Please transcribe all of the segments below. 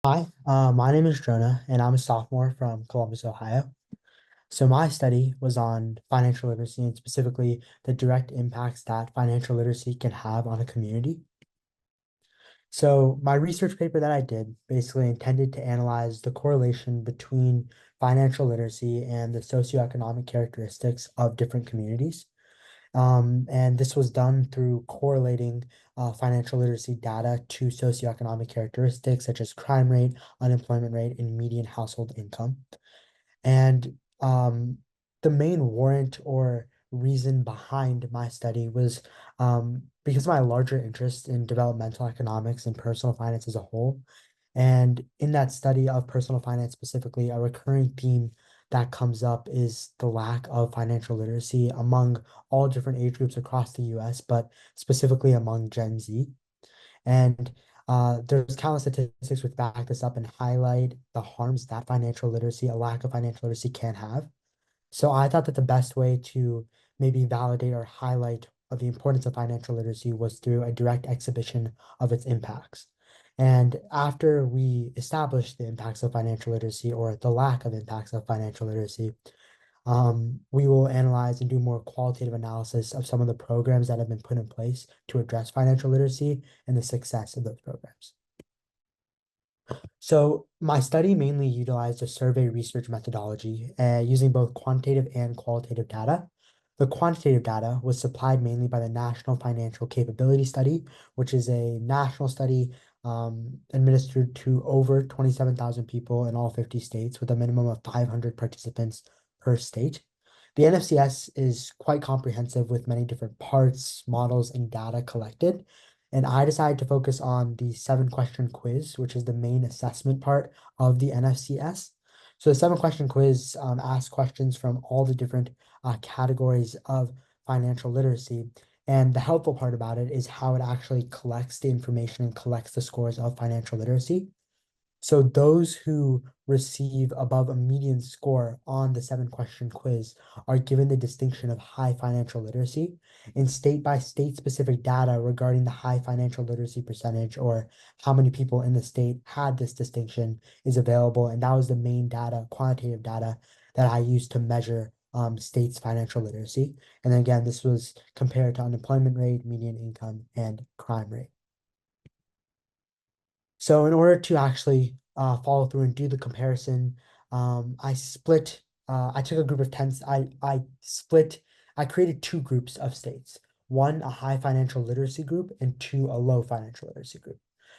Hi, my name is Drona, and I'm a sophomore from Columbus, Ohio. So my study was on financial literacy and specifically the direct impacts that financial literacy can have on a community. So my research paper that I did basically intended to analyze the correlation between financial literacy and the socioeconomic characteristics of different communities. And this was done through correlating financial literacy data to socioeconomic characteristics such as crime rate, unemployment rate, and median household income. And the main warrant or reason behind my study was because of my larger interest in developmental economics and personal finance as a whole. And in that study of personal finance specifically, a recurring theme that comes up is the lack of financial literacy among all different age groups across the US, but specifically among Gen Z. And there's countless statistics which back this up and highlight the harms that financial literacy, a lack of financial literacy can have. So I thought that the best way to maybe validate or highlight of the importance of financial literacy was through a direct exhibition of its impacts. And after we established the impacts of financial literacy or the lack of impacts of financial literacy, we will analyze and do more qualitative analysis of some of the programs that have been put in place to address financial literacy and the success of those programs. So my study mainly utilized a survey research methodology using both quantitative and qualitative data. The quantitative data was supplied mainly by the National Financial Capability Study, which is a national study administered to over 27,000 people in all 50 states with a minimum of 500 participants per state. The NFCS is quite comprehensive with many different parts, models, and data collected. And I decided to focus on the 7 question quiz, which is the main assessment part of the NFCS. So the 7 question quiz asks questions from all the different categories of financial literacy. And the helpful part about it is how it actually collects the information and collects the scores of financial literacy. So those who receive above a median score on the 7 question quiz are given the distinction of high financial literacy. And state by state specific data regarding the high financial literacy percentage or how many people in the state had this distinction is available. And that was the main data, quantitative data that I used to measure states' financial literacy. And then again, this was compared to unemployment rate, median income, and crime rate. So in order to actually follow through and do the comparison, I took a group of 10, I created 2 groups of states. One, a high financial literacy group, and two, a low financial literacy group.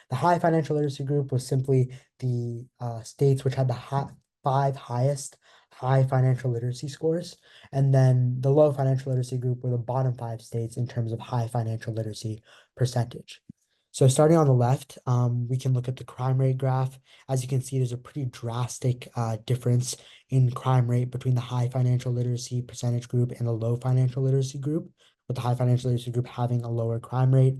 The high financial literacy group was simply the states which had the 5 highest high financial literacy scores. And then the low financial literacy group were the bottom 5 states in terms of high financial literacy percentage. So starting on the left, we can look at the crime rate graph. As you can see, there's a pretty drastic difference in crime rate between the high financial literacy percentage group and the low financial literacy group, with the high financial literacy group having a lower crime rate.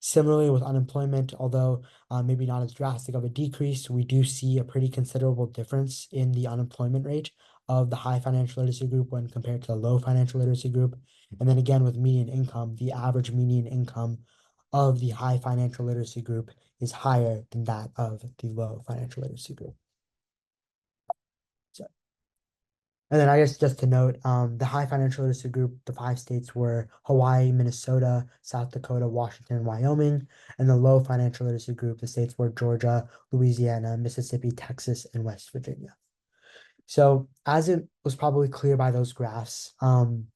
Similarly with unemployment, although maybe not as drastic of a decrease, we do see a pretty considerable difference in the unemployment rate of the high financial literacy group when compared to the low financial literacy group. And then again with median income, the average median income of the high financial literacy group is higher than that of the low financial literacy group. So, and then I guess just to note, the high financial literacy group, the 5 states were Hawaii, Minnesota, South Dakota, Washington, and Wyoming. And the low financial literacy group, the states were Georgia, Louisiana, Mississippi, Texas, and West Virginia. So, as it was probably clear by those graphs,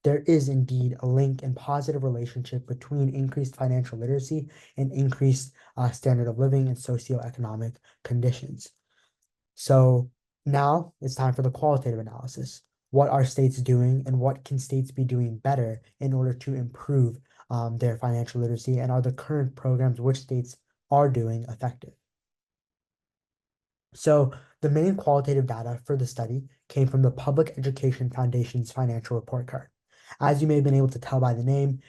there is indeed a link and positive relationship between increased financial literacy and increased standard of living and socioeconomic conditions. So, now it's time for the qualitative analysis. What are states doing and what can states be doing better in order to improve their financial literacy? And are the current programs which states are doing effective? So the main qualitative data for the study came from the Public Education Foundation's financial report card. As you may have been able to tell by the name,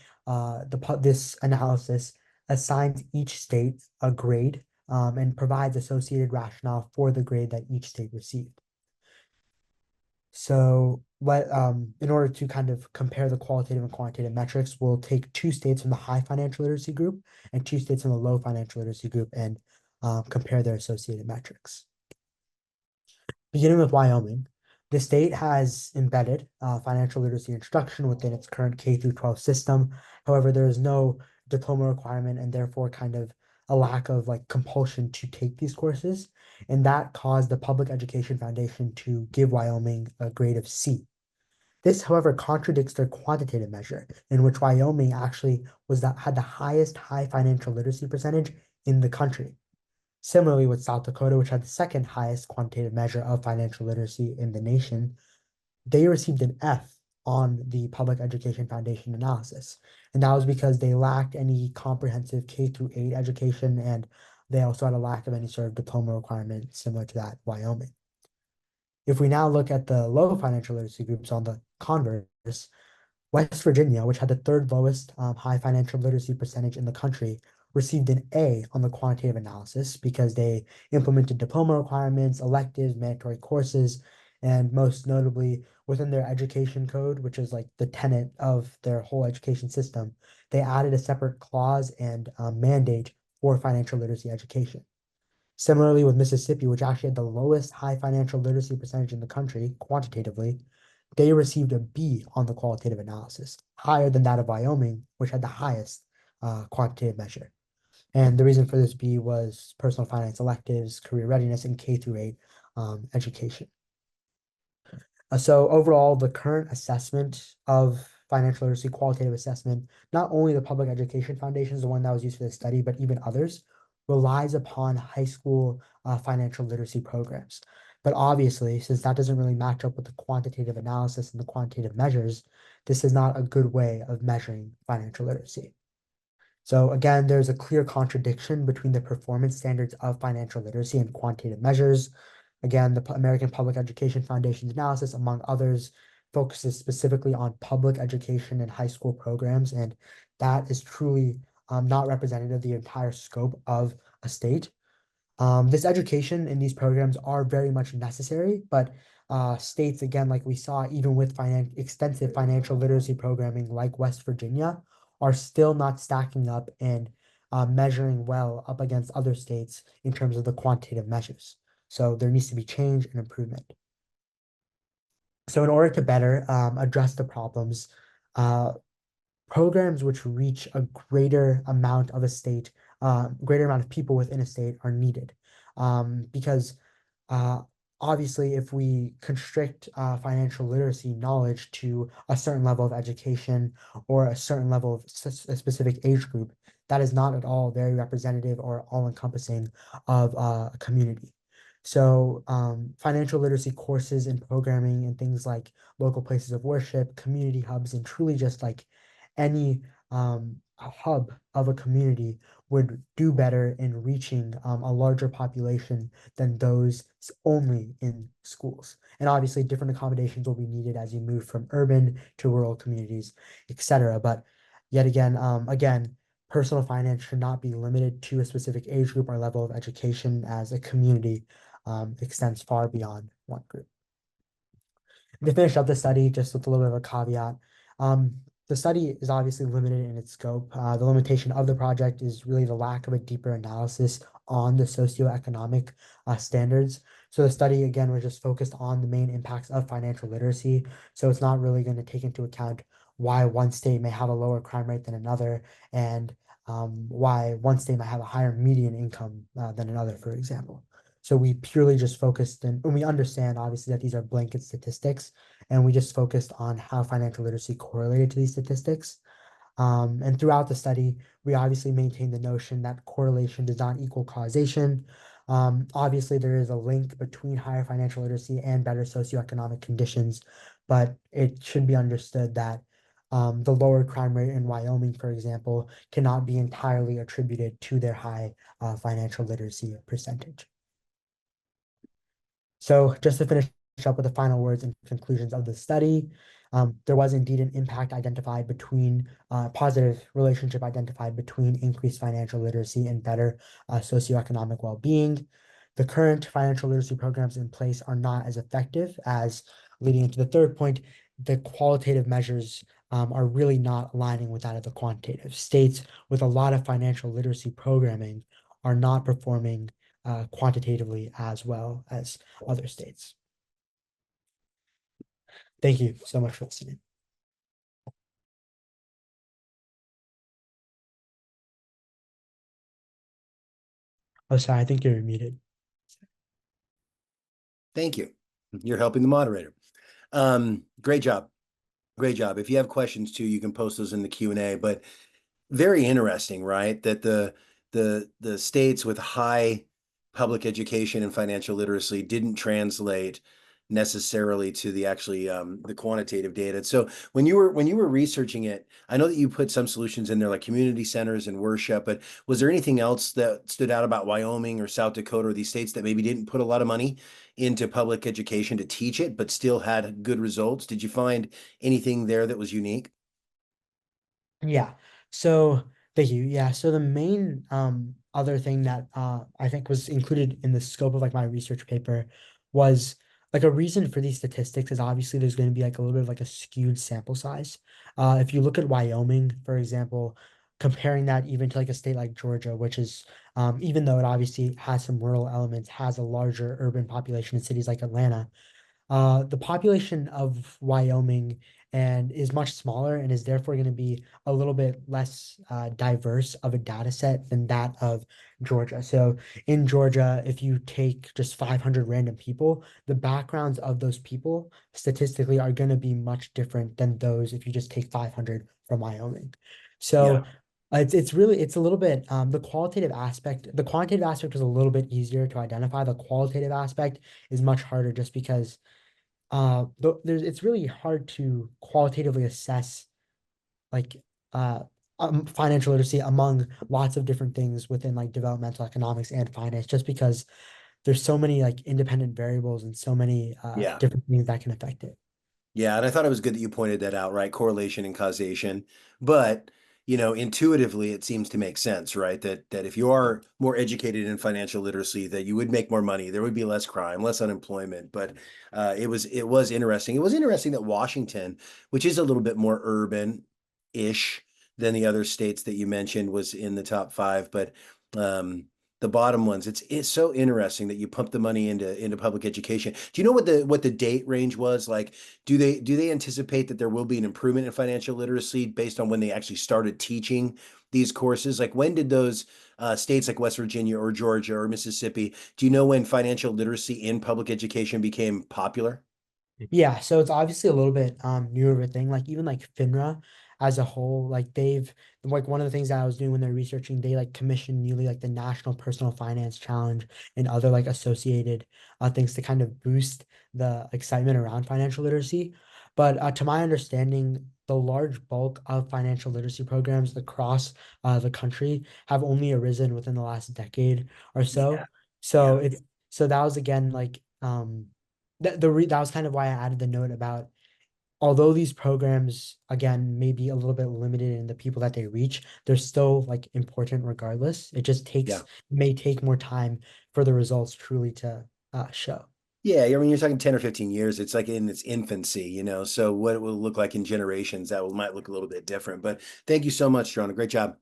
this analysis assigns each state a grade and provides associated rationale for the grade that each state received. So in order to kind of compare the qualitative and quantitative metrics, we'll take 2 states from the high financial literacy group and 2 states from the low financial literacy group and compare their associated metrics. Beginning with Wyoming, the state has embedded financial literacy instruction within its current K through 12 system. However, there is no diploma requirement and therefore kind of a lack of like compulsion to take these courses. And that caused the Public Education Foundation to give Wyoming a grade of C. This, however, contradicts their quantitative measure, in which Wyoming actually had the highest high financial literacy percentage in the country. Similarly, with South Dakota, which had the second highest quantitative measure of financial literacy in the nation, they received an F on the Public Education Foundation analysis. And that was because they lacked any comprehensive K through 8 education, and they also had a lack of any sort of diploma requirement similar to that Wyoming. If we now look at the low financial literacy groups on the converse, West Virginia, which had the third lowest high financial literacy percentage in the country, received an A on the quantitative analysis because they implemented diploma requirements, electives, mandatory courses, and most notably within their education code, which is like the tenet of their whole education system, they added a separate clause and mandate for financial literacy education. Similarly, with Mississippi, which actually had the lowest high financial literacy percentage in the country quantitatively, they received a B on the qualitative analysis, higher than that of Wyoming, which had the highest quantitative measure. And the reason for this B was personal finance electives, career readiness, and K through 8 education. So overall, the current assessment of financial literacy, qualitative assessment, not only the Public Education Foundation is the one that was used for this study, but even others, relies upon high school financial literacy programs. But obviously, since that doesn't really match up with the quantitative analysis and the quantitative measures, this is not a good way of measuring financial literacy. So again, there's a clear contradiction between the performance standards of financial literacy and quantitative measures. Again, the American Public Education Foundation's analysis, among others, focuses specifically on public education and high school programs, and that is truly not representative of the entire scope of a state. This education in these programs are very much necessary, but states, again, like we saw, even with extensive financial literacy programming like West Virginia, are still not stacking up and measuring well up against other states in terms of the quantitative measures. So there needs to be change and improvement. So in order to better address the problems, uh, programs which reach a greater amount of a state, greater amount of people within a state are needed. Because uh, obviously, if we constrict financial literacy knowledge to a certain level of education or a certain level of a specific age group, that is not at all very representative or all-encompassing of a community. So financial literacy courses and programming and things like local places of worship, community hubs, and truly just like any hub of a community would do better in reaching a larger population than those only in schools. And obviously, different accommodations will be needed as you move from urban to rural communities, etc. But yet again, personal finance should not be limited to a specific age group or level of education, as a community extends far beyond one group. To finish up the study, just with a little bit of a caveat, um, the study is obviously limited in its scope. The limitation of the project is really the lack of a deeper analysis on the socioeconomic standards. So the study, again, was just focused on the main impacts of financial literacy. So it's not really going to take into account why one state may have a lower crime rate than another, and why one state might have a higher median income than another, for example. So we purely just focused and we understand obviously that these are blanket statistics, and we just focused on how financial literacy correlated to these statistics. And throughout the study, we obviously maintain the notion that correlation does not equal causation. Obviously, there is a link between higher financial literacy and better socioeconomic conditions, but it should be understood that the lower crime rate in Wyoming, for example, cannot be entirely attributed to their high financial literacy percentage. So just to finish up with the final words and conclusions of the study, there was indeed an impact identified between positive relationship identified between increased financial literacy and better socioeconomic well-being. The current financial literacy programs in place are not as effective as, leading into the third point, the qualitative measures are really not aligning with that of the quantitative. States with a lot of financial literacy programming are not performing quantitatively as well as other states. Thank you so much for listening. Oh, sorry, I think you're muted. Thank you. You're helping the moderator. Great job. Great job. If you have questions too, you can post those in the Q&A, but very interesting, right? That the states with high public education and financial literacy didn't translate necessarily to the actually the quantitative data. So when you were researching it, I know that you put some solutions in there like community centers and worship, but was there anything else that stood out about Wyoming or South Dakota or these states that maybe didn't put a lot of money into public education to teach it, but still had good results? Did you find anything there that was unique? Yeah. So thank you. Yeah. So the main other thing that I think was included in the scope of like my research paper was like a reason for these statistics is obviously there's going to be like a little bit of like a skewed sample size. If you look at Wyoming, for example, comparing that even to like a state like Georgia, which is even though it obviously has some rural elements, has a larger urban population in cities like Atlanta. The population of Wyoming and is much smaller and is therefore going to be a little bit less diverse of a data set than that of Georgia. So in Georgia, if you take just 500 random people, the backgrounds of those people statistically are going to be much different than those if you just take 500 from Wyoming. Yeah. So it's really it's a little bit the quantitative aspect was a little bit easier to identify. The qualitative aspect is much harder just because it's really hard to qualitatively assess like uh financial literacy among lots of different things within like developmental economics and finance just because there's so many like independent variables and so many Yeah. different things that can affect it. Yeah, and I thought it was good that you pointed that out, right? Correlation and causation. But, intuitively it seems to make sense, right? That if you are more educated in financial literacy, that you would make more money, there would be less crime, less unemployment. But it was interesting. It was interesting that Washington, which is a little bit more urban-ish than the other states that you mentioned, was in the top five. But um the bottom ones, it's so interesting that you pump the money into public education. Do you know what the date range was? Like, do they anticipate that there will be an improvement in financial literacy based on when they actually started teaching these courses? Like, when did those states like West Virginia or Georgia or Mississippi, do you know when financial literacy in public education became popular? Yeah, so it's obviously a little bit newer of a thing. Like even like FINRA as a whole, like they've like one of the things that I was doing when they're researching, they like commissioned newly like the National Personal Finance Challenge and other like associated things to kind of boost the excitement around financial literacy. But to my understanding, the large bulk of financial literacy programs across the country have only arisen within the last decade or Yeah, so. So yeah. it's so that was again like that was kind of why I added the note about although these programs again may be a little bit limited in the people that they reach, they're still like important regardless. It just Yeah. may take more time for the results truly to show. Yeah, I mean, you're talking 10 or 15 years. It's like in its infancy. So what it will look like in generations, might look a little bit different. But thank you so much, Drona. Great job.